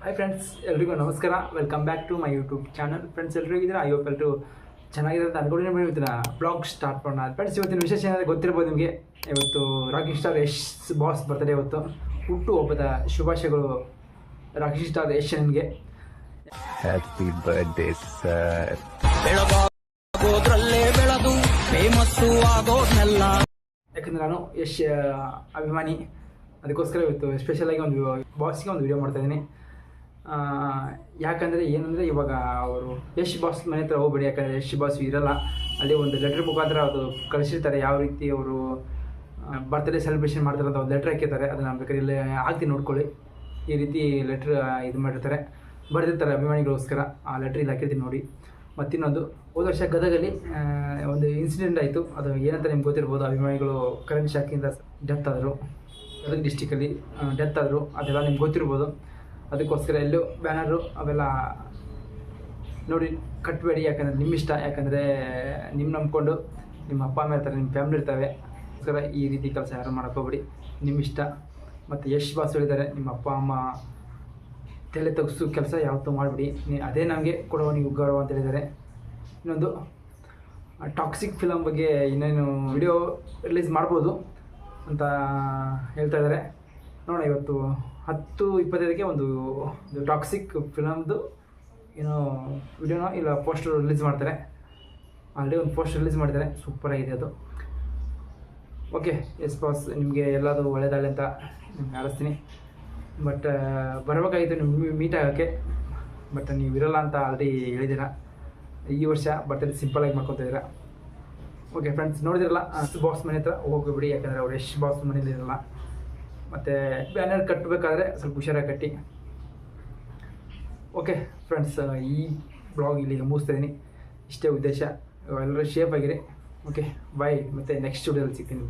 Hi friends, ಎಲ್ರಿಗೂ ನಮಸ್ಕಾರ. Welcome back to my YouTube channel. Friends ಎಲ್ಲರೂ ಇದ್ದೀರಾ? ಐ ಹೋಪ್ ಎಲ್ಲರೂ ಚೆನ್ನಾಗಿದೆ ಅಂತ ಅನ್ಕೊಂಡು ಇವತ್ತಿನ ಬ್ಲಾಗ್ ಸ್ಟಾರ್ಟ್ ಮಾಡೋಣ. ಫ್ರೆಂಡ್ಸ್, ಇವತ್ತಿನ ವಿಶೇಷ ಏನಾದರೂ ಗೊತ್ತಿರ್ಬೋದು ನಿಮಗೆ. ಇವತ್ತು rocking star Yash boss birthday. ಇವತ್ತು ಹುಟ್ಟುಹಬ್ಬದ ಶುಭಾಶಯಗಳು ರಾಕಿಂಗ್ ಸ್ಟಾರ್ ಯಶ್ ನಿಮಗೆ. Happy birthday sir. ಬೆಳಗೋದ್ರಲ್ಲೇ ಬೆಳೆದು ಫೇಮಸ್ಸು ಆಗೋದ್ನೆಲ್ಲ. ಯಾಕಂದರೆ ನಾನು ಯಶ್ ಅಭಿಮಾನಿ, ಅದಕ್ಕೋಸ್ಕರ ಇವತ್ತು ಸ್ಪೆಷಲಾಗಿ ಒಂದು ಬಾಸ್ಗೆ ಒಂದು ವಿಡಿಯೋ ಮಾಡ್ತಾಯಿದ್ದೀನಿ. ಯಾಕಂದರೆ ಏನಂದರೆ ಇವಾಗ ಅವರು ಯಶ್ ಬಾಸ್ ಮನೆ ಹತ್ರ ಹೋಗ್ಬೇಡಿ, ಯಾಕಂದರೆ ಯಶ್ ಬಾಸ್ ಇರಲ್ಲ ಅಲ್ಲಿ. ಒಂದು ಲೆಟ್ರ್ ಮುಖಾಂತರ ಅದು ಕಳಿಸಿರ್ತಾರೆ, ಯಾವ ರೀತಿ ಅವರು ಬರ್ತ್ಡೇ ಸೆಲೆಬ್ರೇಷನ್ ಮಾಡ್ತಾರೆ ಅಂತ ಒಂದು ಲೆಟ್ರ್ ಹಾಕಿರ್ತಾರೆ. ಅದನ್ನು ಬೇಕಾದ್ರೆ ಇಲ್ಲಿ ಹಾಕ್ತೀನಿ ನೋಡ್ಕೊಳ್ಳಿ. ಈ ರೀತಿ ಲೆಟ್ರ್ ಇದು ಮಾಡಿರ್ತಾರೆ, ಬರೆದಿರ್ತಾರೆ ಅಭಿಮಾನಿಗೋಸ್ಕರ. ಆ ಲೆಟ್ರ್ ಇಲ್ಲಿ ಹಾಕಿರ್ತೀನಿ ನೋಡಿ. ಮತ್ತಿನ್ನೊಂದು, ಹೋದ ವರ್ಷ ಗದಗಲ್ಲಿ ಒಂದು ಇನ್ಸಿಡೆಂಟ್ ಆಯಿತು. ಅದು ಏನಂತ ನಿಮ್ಗೆ ಗೊತ್ತಿರ್ಬೋದು. ಅಭಿಮಾನಿಗಳು ಕರೆಂಟ್ ಶಾಕಿಂದ ಡೆತ್ ಆದರು, ಗದಗ ಡಿಸ್ಟಿಕಲ್ಲಿ ಡೆತ್ ಆದರು. ಅದೆಲ್ಲ ನಿಮ್ಗೆ ಗೊತ್ತಿರ್ಬೋದು. ಅದಕ್ಕೋಸ್ಕರ ಎಲ್ಲೂ ಬ್ಯಾನರು ಅವೆಲ್ಲ ನೋಡಿ ಕಟ್ಟಬೇಡಿ, ಯಾಕಂದರೆ ನಿಮ್ಮ ಇಷ್ಟ. ಯಾಕಂದರೆ ನಿಮ್ಮ ನಂಬ್ಕೊಂಡು ನಿಮ್ಮ ಅಪ್ಪ ಅಮ್ಮ ಇರ್ತಾರೆ, ನಿಮ್ಮ ಫ್ಯಾಮಿಲಿ ಇರ್ತವೆ. ಅದಕ್ಕೋಸ್ಕರ ಈ ರೀತಿ ಕೆಲಸ ಯಾರು ಮಾಡೋಕ್ಕೋಗ್ಬೇಡಿ, ನಿಮ್ಮ ಇಷ್ಟ. ಮತ್ತು ಯಶ್ ಬಾಸ್ ಹೇಳಿದ್ದಾರೆ, ನಿಮ್ಮ ಅಪ್ಪ ಅಮ್ಮ ತಲೆ ತಗ್ಸೋ ಕೆಲಸ ಯಾವತ್ತೂ ಮಾಡಿಬಿಡಿ, ಅದೇ ನಮಗೆ ಕೊಡುವ ನೀವು ಗೌರವ ಅಂತ ಹೇಳಿದ್ದಾರೆ. ಇನ್ನೊಂದು, ಟಾಕ್ಸಿಕ್ ಫಿಲಮ್ ಬಗ್ಗೆ ಇನ್ನೇನು ವಿಡಿಯೋ ರಿಲೀಸ್ ಮಾಡ್ಬೋದು ಅಂತ ಹೇಳ್ತಾ ಇದ್ದಾರೆ. ನೋಡೋಣ, ಇವತ್ತು 10:25ಕ್ಕೆ ಒಂದು ಟಾಕ್ಸಿಕ್ ಫಿಲಮ್ದು ಏನೋ ವಿಡಿಯೋನೋ ಇಲ್ಲ ಪೋಸ್ಟರ್ ರಿಲೀಸ್ ಮಾಡ್ತಾರೆ. ಆಲ್ರೆಡಿ ಒಂದು ಪೋಸ್ಟರ್ ರಿಲೀಸ್ ಮಾಡಿದ್ದಾರೆ, ಸೂಪರಾಗಿದೆ ಅದು. ಓಕೆ ಎಸ್ ಬಾಸ್, ನಿಮಗೆ ಎಲ್ಲದೂ ಒಳ್ಳೆಯದಾಗಲಿ ಅಂತ ನಿಮ್ಗೆ ಹಾರೈಸ್ತೀನಿ. ಬಟ್ ಬರಬೇಕಾಗಿತ್ತು ನಿಮ್ಗೆ ಮೀಟ್ ಆಗೋಕ್ಕೆ, ಬಟ್ ನೀವು ಇರೋಲ್ಲ ಅಂತ ಆಲ್ರೆಡಿ ಹೇಳಿದ್ದೀರಾ. ಈ ವರ್ಷ ಬರ್ತಡೇ ಸಿಂಪಲಾಗಿ ಮಾಡ್ಕೊತಿದ್ದೀರಾ. ಓಕೆ ಫ್ರೆಂಡ್ಸ್, ನೋಡಿದಿರಲ್ಲ ಬಾಸ್ ಮನೆ ಹತ್ರ ಹೋಗ್ಬಿಡಿ, ಯಾಕಂದರೆ ಅವ್ರು ಯಶ್ ಬಾಸ್ ಮನೇಲಿ ಇರಲ್ಲ. ಮತ್ತು ಬ್ಯಾನರ್ ಕಟ್ಟಬೇಕಾದ್ರೆ ಸ್ವಲ್ಪ ಹುಷಾರಾಗಿ ಕಟ್ಟಿ. ಓಕೆ ಫ್ರೆಂಡ್ಸ್, ಈ ಬ್ಲಾಗ್ ಇಲ್ಲಿಗೆ ಮುಗಿಸ್ತಾಯಿದ್ದೀನಿ. ಇಷ್ಟೇ ಉದ್ದೇಶ. ಎಲ್ಲರೂ ಶೇಪ್ ಆಗಿರಿ. ಓಕೆ ಬಾಯ್, ಮತ್ತು ನೆಕ್ಸ್ಟ್ ವಿಡಿಯೋದಲ್ಲಿ ಸಿಗ್ತೀನಿ.